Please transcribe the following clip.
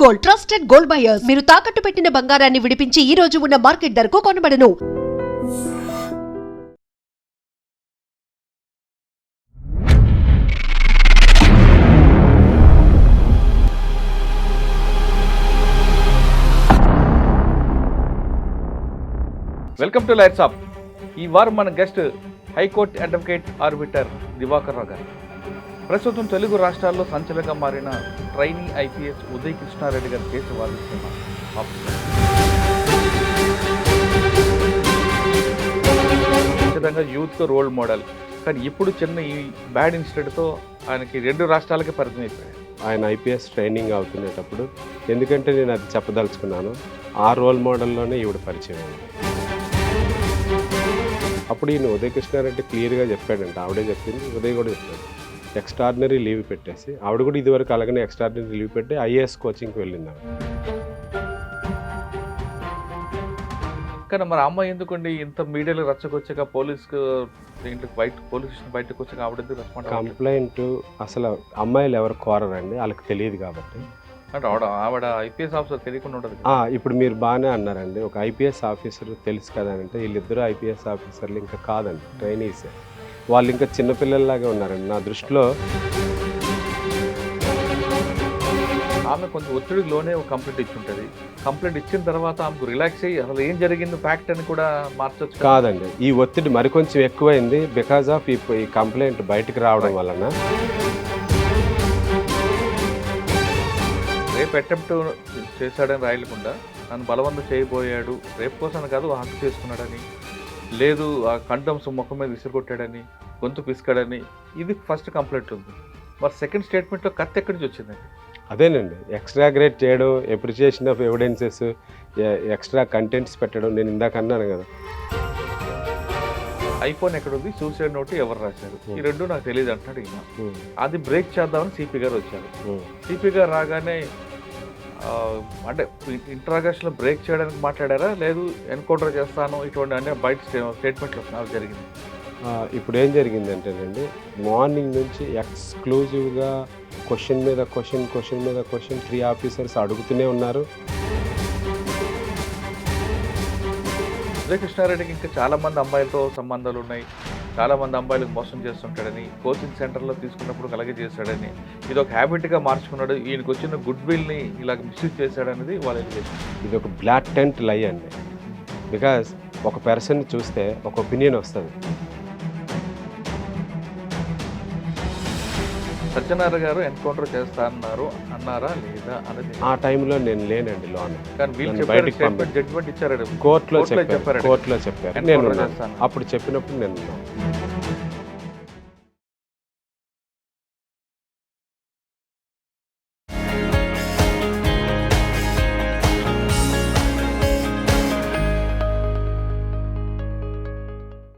Gold, trusted gold buyers. మీరు తాకట్టు పెట్టిన బంగారాన్ని విడిపించి ఈ రోజు ఉన్న మార్కెట్ ధరకు కొనబడను. Welcome to lights off. ఈ వారం మన guest high court advocate arbiter Divakar Rao గారు. ప్రస్తుతం తెలుగు రాష్ట్రాల్లో సంచలనంగా మారిన ట్రైనీ ఐపీఎస్ ఉదయ్ కృష్ణారెడ్డి గారి కేసు వాదిస్తున్న ఆఫీసర్. ఖచ్చితంగా యూత్కు రోల్ మోడల్. కానీ ఇప్పుడు చిన్న ఈ బ్యాడ్ ఇన్సిడెంట్తో ఆయనకి 2 రాష్ట్రాలకే పరిమితం అయిపోయాయి. ఆయన ఐపీఎస్ ట్రైనింగ్ అవుతున్నప్పుడు ఎందుకంటే నేను అది చెప్పదలుచుకున్నాను, ఆ రోల్ మోడల్లోనే ఈవిడ పరిచయం అయింది. అప్పుడు ఈయన ఉదయ్ కృష్ణారెడ్డి క్లియర్గా చెప్పాడంట, ఆవిడే చెప్పింది, ఉదయ్ కూడా చెప్పాడు, ఎక్స్ట్రాడినరీ లీవ్ పెట్టేసి ఆవిడ కూడా ఇదివరకు అలాగనే ఎక్స్ట్రాడినరీ లీవ్ పెట్టి ఐఏఎస్ కోచింగ్కి వెళ్ళింది ఆవిడ. కానీ మరి అమ్మాయి ఎందుకండి ఇంత మీడియాలో రచ్చకొచ్చాక పోలీస్కి దీంట్లోకి పోలీస్ స్టేషన్ బయటకు వచ్చాక ఆవిడ రెస్పాండ్? కంప్లైంట్ అసలు అమ్మాయిలు ఎవరు కోరరండి, వాళ్ళకి తెలియదు కాబట్టి. అంటే ఆవిడ ఐపీఎస్ ఆఫీసర్ తెలియకుండా ఉండదు. ఇప్పుడు మీరు బాగానే అన్నారండి, ఒక ఐపీఎస్ ఆఫీసర్ తెలుసు కదా అంటే వీళ్ళిద్దరూ ఐపీఎస్ ఆఫీసర్లు ఇంకా కాదండి, ట్రైనీసే. వాళ్ళు ఇంకా చిన్నపిల్లల్లాగే ఉన్నారండి నా దృష్టిలో. ఆమె కొంచెం ఒత్తిడిలోనే ఒక కంప్లైంట్ ఇచ్చి ఉంటుంది. కంప్లైంట్ ఇచ్చిన తర్వాత ఆమెకు రిలాక్స్ అయ్యి అసలు ఏం జరిగింది ఫ్యాక్ట్ అని కూడా మార్చొచ్చు కాదండి. ఈ ఒత్తిడి మరికొంచెం ఎక్కువైంది బికాజ్ ఆఫ్ ఈ కంప్లైంట్ బయటకు రావడం వలన. రేపు అటెంప్ట్ చేశాడని రాయకుండా నన్ను బలవంతం చేయబోయాడు, రేపు కోసం కాదు హక్కు చేసుకున్నాడని, లేదు ఆ కండమ్స్ ముఖం మీద విసిరుకొట్టాడని, గొంతు పిసుకాడని, ఇది ఫస్ట్ కంప్లైంట్ ఉంది. మరి సెకండ్ స్టేట్మెంట్లో కత్తి ఎక్కడి నుంచి వచ్చిందండి? అదేనండి, ఎక్స్ట్రాగ్రేట్ చేయడం, appreciation of evidences, extra contents పెట్టడం. నేను ఇందాక అన్నాను కదా, ఐఫోన్ ఎక్కడుంది, సూసైడ్ నోట్ ఎవరు రాశారు, ఈ 2 నాకు తెలియదు అంటున్నాడు ఈయన. అది బ్రేక్ చేద్దామని సిపి గారు వచ్చారు. సిపి గారు రాగానే అంటే ఇంట్రాగేషన్లో బ్రేక్ చేయడానికి మాట్లాడారా, లేదు ఎన్కౌంటర్ చేస్తాను ఇటువంటి అంటే బయట స్టేట్మెంట్లు వస్తున్నారు జరిగింది. ఇప్పుడు ఏం జరిగిందంటేనండి, మార్నింగ్ నుంచి ఎక్స్క్లూజివ్గా క్వశ్చన్ మీద క్వశ్చన్ 3 ఆఫీసర్స్ అడుగుతూనే ఉన్నారు. ఉదయ్ కృష్ణారెడ్డికి ఇంకా చాలామంది అమ్మాయిలతో సంబంధాలు ఉన్నాయి, చాలామంది అమ్మాయిలకు మోసం చేస్తుంటాడని, కోచింగ్ సెంటర్లో తీసుకున్నప్పుడు అలాగే చేశాడని, ఇది ఒక హ్యాబిట్గా మార్చుకున్నాడు, ఈయనకు వచ్చిన గుడ్ విల్ని ఇలాగ మిస్యూజ్ చేశాడనేది వాళ్ళ ఎలిగేషన్. ఇది ఒక బ్లాటెంట్ లై అండి. బికాజ్ ఒక పర్సన్ చూస్తే ఒక ఒపీనియన్ వస్తుంది. సత్యనారాయణ గారు ఎన్కౌంటర్ చేస్తా అన్నారా లేదా అనేది ఆ టైంలో నేను లేనండి లోన్. కానీ వీళ్ళు బయటకు జడ్జిమెంట్ ఇచ్చారు, కోర్టులో చెప్పారు. నేను అప్పుడు చెప్పినప్పుడు నేను